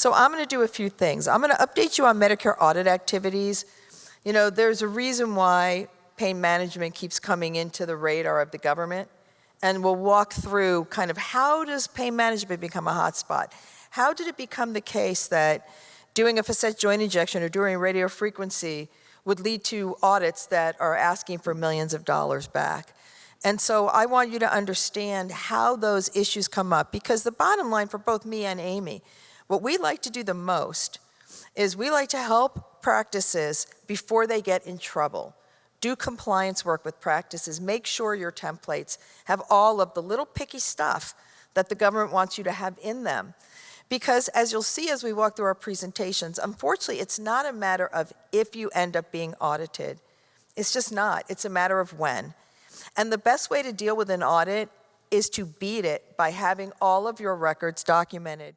So I'm going to do a few things. I'm going to update you on Medicare audit activities. You know, there's a reason why pain management keeps coming into the radar of the government. And we'll walk through kind of how does pain management become a hotspot? How did it become the case that doing a facet joint injection or doing radiofrequency would lead to audits that are asking for millions of dollars back? And so I want you to understand how those issues come up, because the bottom line for both me and Amy, what we like to do the most is we like to help practices before they get in trouble. Do compliance work with practices. Make sure your templates have all of the little picky stuff that the government wants you to have in them. Because as you'll see as we walk through our presentations, unfortunately, it's not a matter of if you end up being audited. It's just not. It's a matter of when. And the best way to deal with an audit is to beat it by having all of your records documented.